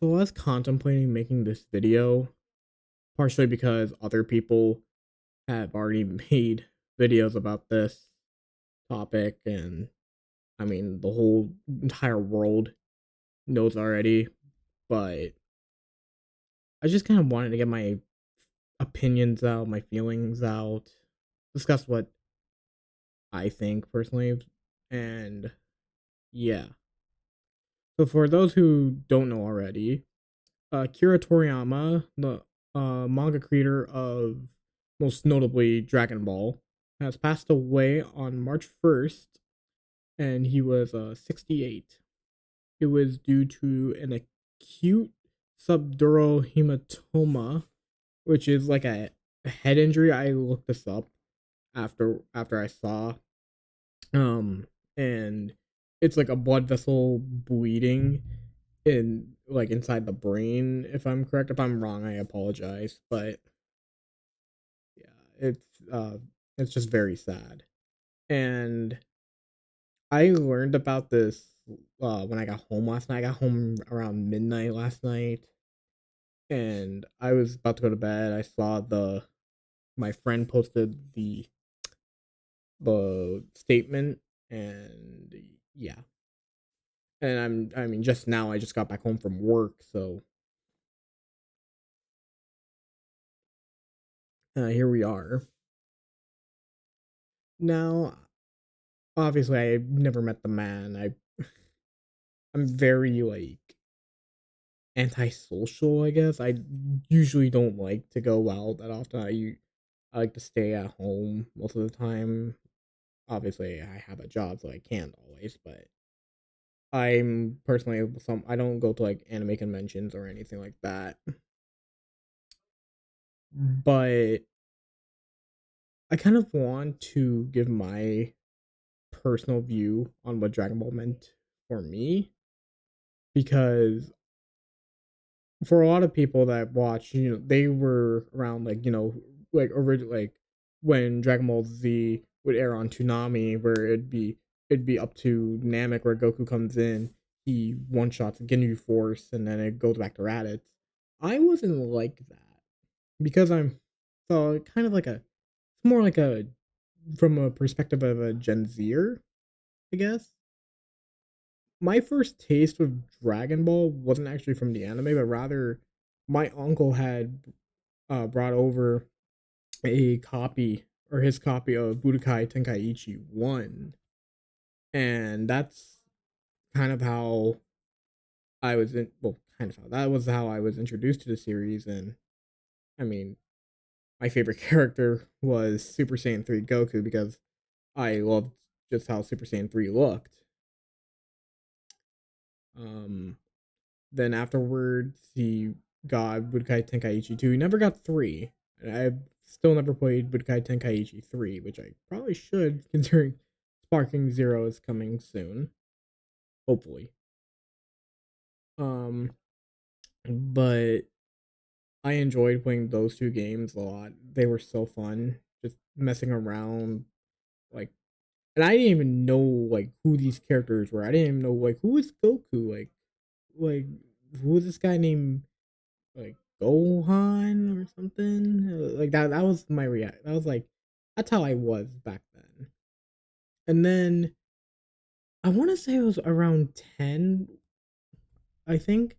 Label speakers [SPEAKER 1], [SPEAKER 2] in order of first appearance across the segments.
[SPEAKER 1] So I was contemplating making this video, partially because other people have already made videos about this topic, and I mean, the whole entire world knows already, but I just kind of wanted to get my opinions out, my feelings out, discuss what I think personally, and yeah. So for those who don't know already, Akira Toriyama, the manga creator of most notably Dragon Ball, has passed away on March 1st, and he was 68. It was due to an acute subdural hematoma, which is like a head injury. I looked this up after I saw, um, and it's like a blood vessel bleeding in like inside the brain. If I'm correct, if I'm wrong, I apologize, but yeah, it's just very sad. And I learned about this when I got home last night. I got home around midnight last night, and I was about to go to bed. I saw the my friend posted the statement, and yeah. And I mean, just now I just got back home from work, so here we are. Now, obviously, I've never met the man. I'm very like antisocial, I guess. I usually don't like to go out that often. I like to stay at home most of the time. Obviously, I have a job, so I can't always, but I'm personally some I don't go to like anime conventions or anything like that. But I kind of want to give my personal view on what Dragon Ball meant for me, because for a lot of people that watch, they were around like, like original like when Dragon Ball Z would air on Toonami, where it'd be up to Namek, where Goku comes in, he one shots Ginyu Force, and then it goes back to Raditz. I wasn't like that because I'm so kind of like more like a from a perspective of a Gen Zer, I guess. My first taste of Dragon Ball wasn't actually from the anime, but rather my uncle had brought over a copy or his copy of Budokai Tenkaichi 1. And that's kind of how I was in, well, kind of how that was how I was introduced to the series. And I mean, my favorite character was Super Saiyan 3 Goku because I loved just how Super Saiyan 3 looked. Um, Then afterwards, he got Budokai Tenkaichi 2. He never got 3. And I've still never played Budokai Tenkaichi 3, which I probably should, considering Sparking Zero is coming soon. Hopefully. Um, but I enjoyed playing those two games a lot. They were so fun. Just messing around. Like, and I didn't even know, like, who these characters were. I didn't even know, like, who is Goku? Like, who is this guy named like Gohan or something. Like that was my react. That was like that's how I was back then. And then I want to say it was around 10, I think,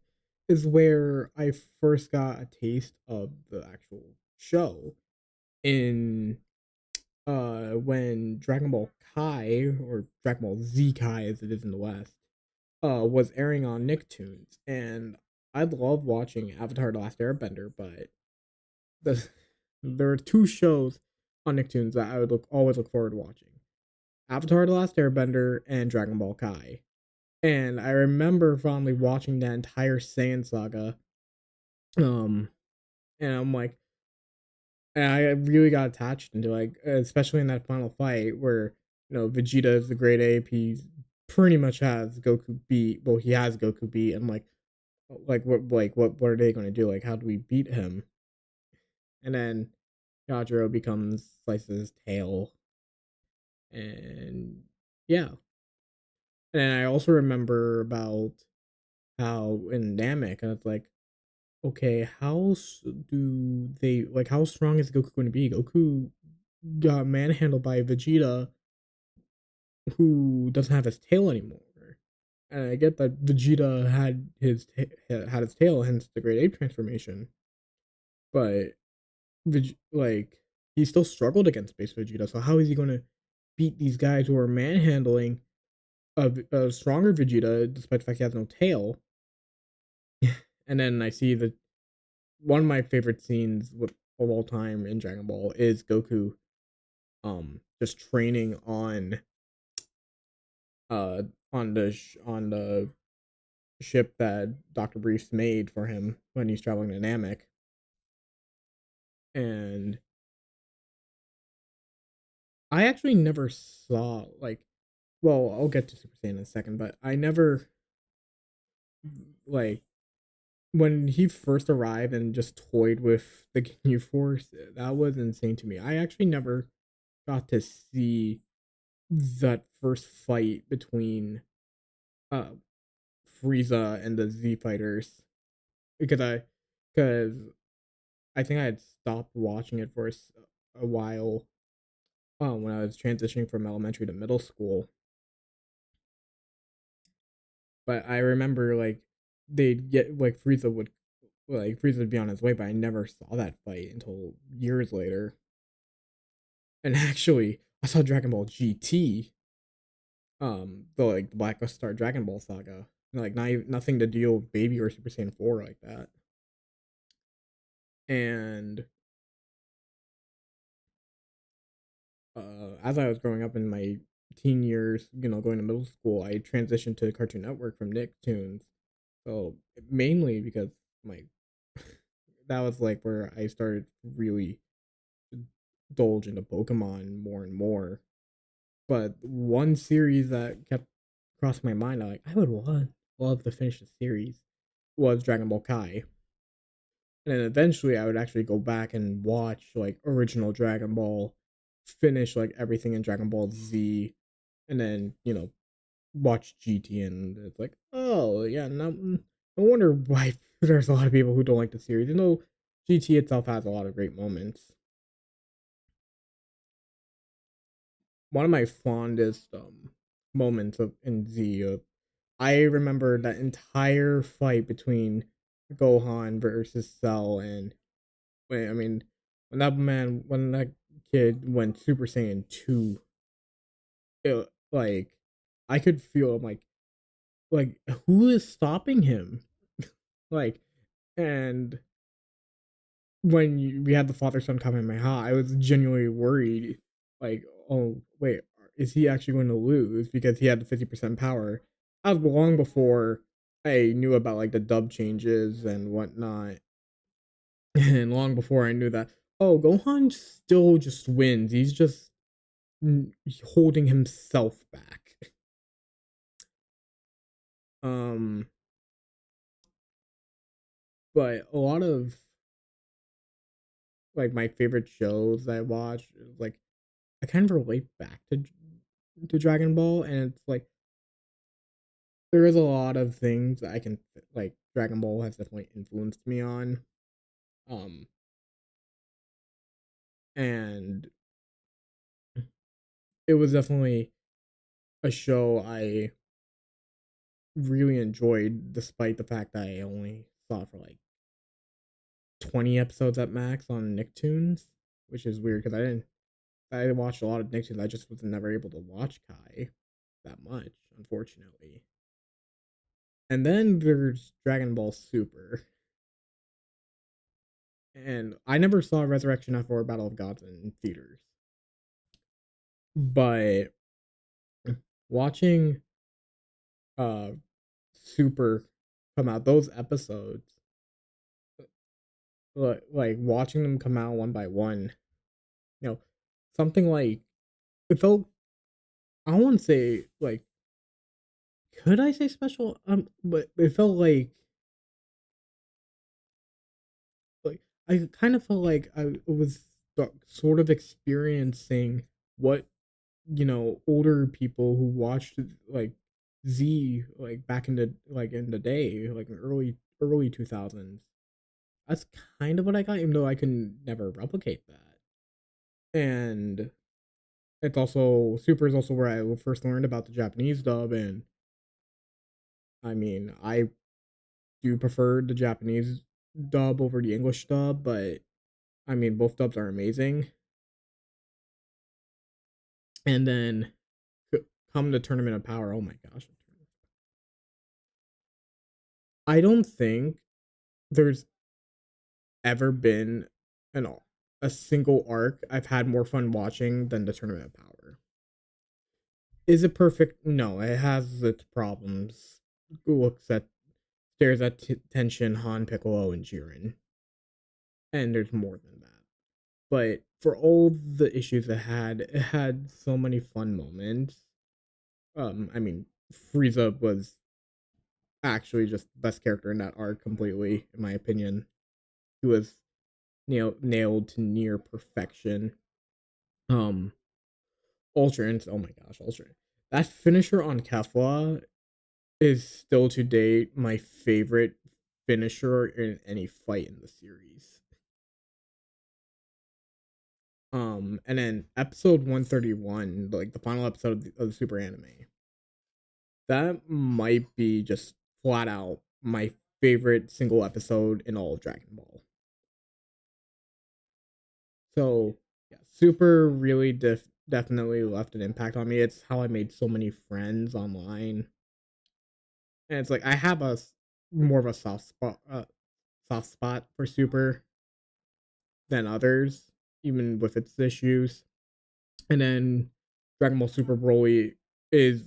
[SPEAKER 1] is where I first got a taste of the actual show in when Dragon Ball Kai, or Dragon Ball Z Kai as it is in the West, was airing on Nicktoons. And I love watching Avatar: The Last Airbender, but the there are two shows on Nicktoons that I would always look forward to watching: Avatar: The Last Airbender and Dragon Ball Kai. And I remember fondly watching that entire Saiyan saga. Um, and I'm like, and I really got attached into, like, especially in that final fight where Vegeta is the great ape. He pretty much has Goku beat. Well, he has Goku beat. And what are they going to do? Like, how do we beat him? And then Yajiro becomes Slice's tail, and yeah. And I also remember about how in Namek, and it's like, okay, do they like how strong is Goku going to be? Goku got manhandled by Vegeta, who doesn't have his tail anymore. And I get that Vegeta had his tail, hence the Great Ape transformation. But like he still struggled against Space Vegeta. So how is he going to beat these guys who are manhandling a stronger Vegeta, despite the fact he has no tail? And then I see that one of my favorite scenes of all time in Dragon Ball is Goku just training uh on the ship that Dr. Briefs made for him when he's traveling to Namek. And I actually never saw like, well, I'll get to Super Saiyan in a second, but I never like when he first arrived and just toyed with the Ginyu Force, that was insane to me. I actually never got to see that first fight between uh Frieza and the Z fighters because because I think I had stopped watching it for a while when I was transitioning from elementary to middle school. But I remember like they'd get like Frieza would be on his way, but I never saw that fight until years later. And actually, I saw Dragon Ball GT, the like the Black Star Dragon Ball saga. Like nothing to deal with Baby or Super Saiyan 4 like that. And as I was growing up in my teen years, going to middle school, I transitioned to Cartoon Network from Nicktoons. So mainly because my that was like where I started really indulge into Pokemon more and more. But one series that kept crossing my mind, I would love to finish the series, was Dragon Ball Kai. And then eventually I would actually go back and watch like original Dragon Ball, finish like everything in Dragon Ball Z, and then, watch GT, and it's like, oh yeah, no wonder why there's a lot of people who don't like the series. GT itself has a lot of great moments. One of my fondest moments of in Z, I remember that entire fight between Gohan versus Cell, and I mean, when that kid went Super Saiyan 2, like I could feel like who is stopping him? Like, and when we had the father son Kamehameha, I was genuinely worried. Like, oh wait, is he actually going to lose because he had the 50% power? That was long before I knew about like the dub changes and whatnot, and long before I knew that, oh, Gohan still just wins. He's just holding himself back. Um, but a lot of like my favorite shows that I watch, like I kind of relate back to Dragon Ball, and it's like there is a lot of things that I can like Dragon Ball has definitely influenced me on. Um, and it was definitely a show I really enjoyed, despite the fact that I only saw it for like 20 episodes at max on Nicktoons, which is weird because I watched a lot of Nicktoons. I just was never able to watch Kai that much, unfortunately. And then there's Dragon Ball Super, and I never saw Resurrection F or Battle of Gods in theaters, but watching uh Super come out, those episodes, like watching them come out one by one, you know, something like it felt. I won't say like, could I say special? But it felt like I kind of felt like I was sort of experiencing what older people who watched like Z like back in the day, like in early 2000s. That's kind of what I got, even though I can never replicate that. And it's also Super is also where I first learned about the Japanese dub, and I mean I do prefer the Japanese dub over the English dub, but I mean both dubs are amazing. And then come the Tournament of Power. Oh my gosh, I don't think there's ever been an a single arc I've had more fun watching than the Tournament of Power. Is it perfect? No, it has its problems. Looks at Stares at Tenshin, Han, Piccolo, and Jiren, and there's more than that. But for all the issues it had so many fun moments. I mean, Frieza was actually just the best character in that arc completely, in my opinion. He was nailed to near perfection. Um, Ultra, oh my gosh, Ultra. That finisher on Kefla is still to date my favorite finisher in any fight in the series. And then episode 131, like the final episode of the Super Anime, that might be just flat out my favorite single episode in all of Dragon Ball. So yeah, Super really definitely left an impact on me. It's how I made so many friends online, and it's like I have more of a soft spot for Super than others, even with its issues. And then Dragon Ball Super Broly is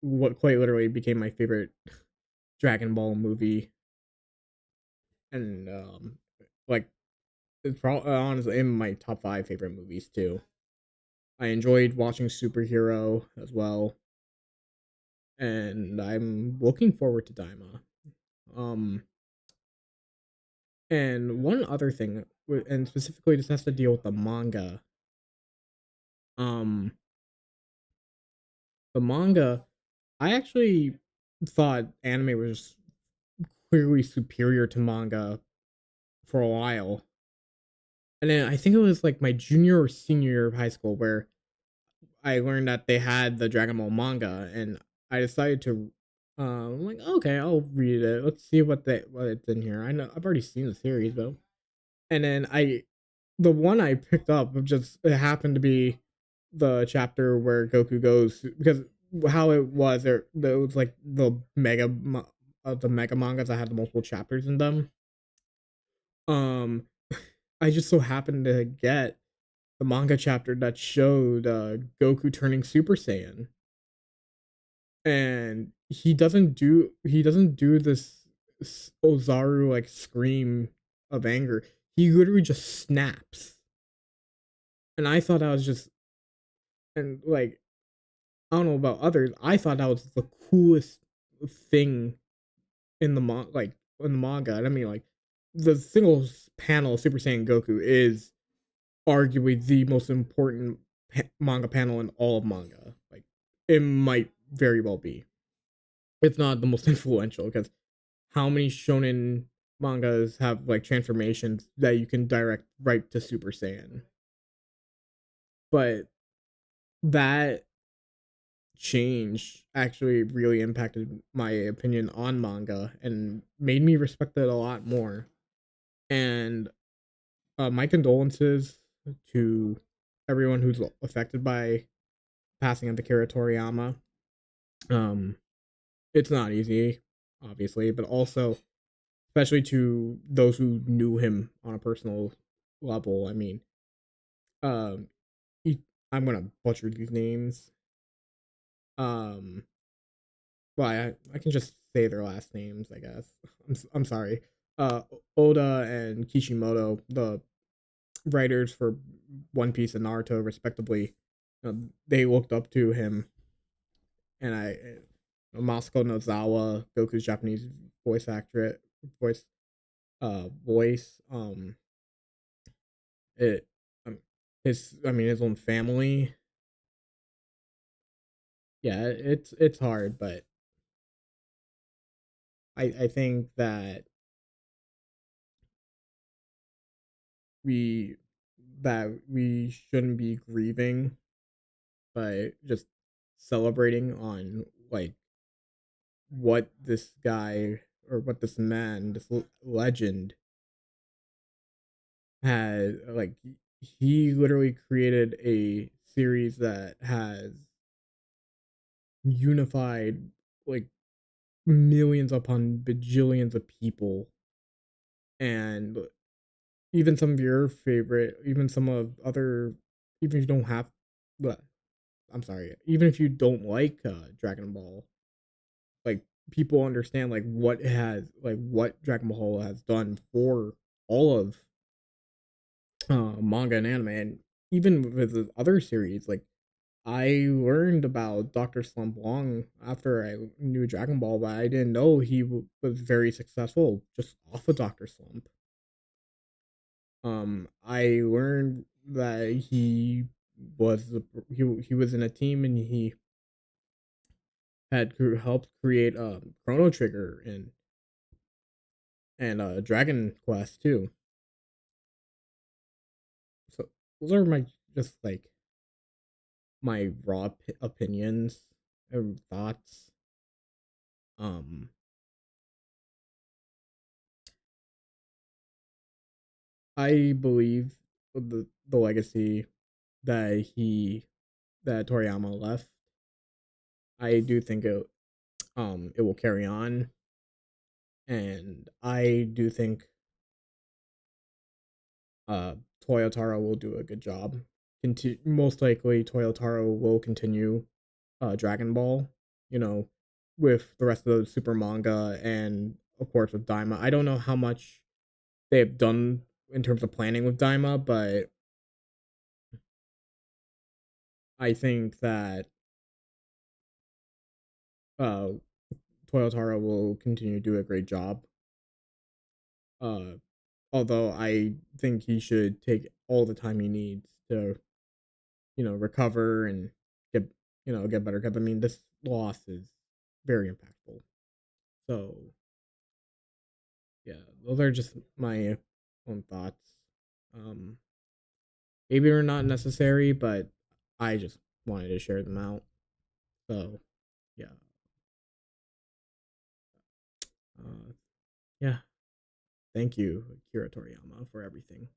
[SPEAKER 1] what quite literally became my favorite Dragon Ball movie, and like it's probably honestly in my top five favorite movies too. I enjoyed watching Superhero as well, and I'm looking forward to Daima. Um, and one other thing, and specifically this has to deal with the manga. Um, the manga, I actually thought anime was clearly superior to manga for a while. And then I think it was like my junior or senior year of high school where I learned that they had the Dragon Ball manga, and I decided to I'm like, okay, I'll read it. Let's see what it's in here. I know I've already seen the series, but and then the one I picked up just it happened to be the chapter where Goku goes, because how it was there was like the mega mangas that had the multiple chapters in them. Um, I just so happened to get the manga chapter that showed Goku turning Super Saiyan, and he doesn't do this Ozaru like scream of anger. He literally just snaps, and I thought that was just and like I don't know about others. I thought that was the coolest thing in the like in the manga. And I mean, like the single panel of Super Saiyan Goku is arguably the most important manga panel in all of manga. Like it might very well be. It's not the most influential because how many shonen mangas have like transformations that you can direct right to Super Saiyan? But that change actually really impacted my opinion on manga and made me respect it a lot more. And my condolences to everyone who's affected by passing of Akira Toriyama. Um, it's not easy, obviously, but also especially to those who knew him on a personal level. I mean, um, he, I'm gonna butcher these names. Um, well, I can just say their last names, I guess. I'm sorry. Uh, Oda and Kishimoto, the writers for One Piece and Naruto, respectively, they looked up to him, and Masako Nozawa, Goku's Japanese voice actor, voice voice. It his I mean his own family. Yeah, it's hard, but I think that we we shouldn't be grieving, but just celebrating on like what this guy or what this man, this legend had like he literally created a series that has unified like millions upon bajillions of people, and even some of your favorite, even some of other, even if you don't have, but I'm sorry, even if you don't like Dragon Ball, like people understand like what it has, like what Dragon Ball has done for all of manga and anime, and even with the other series, like I learned about Doctor Slump long after I knew Dragon Ball, but I didn't know he was very successful just off of Doctor Slump. I learned that he was in a team and he had helped create Chrono Trigger and Dragon Quest too. So those are my just like my raw opinions and thoughts. Um, I believe the legacy that that Toriyama left. I do think it will carry on, and I do think uh Toyotaro will do a good job. Most likely Toyotaro will continue Dragon Ball, you know, with the rest of the super manga and of course with Daima. I don't know how much they have done in terms of planning with Daima, but I think that uh Toyotaro will continue to do a great job. Uh Although I think he should take all the time he needs to, recover and get, get better. Because I mean, this loss is very impactful. So yeah, those are just my own thoughts. Um, Maybe they're not necessary, but I just wanted to share them out. So yeah, uh, yeah. Thank you, Akira Toriyama, for everything.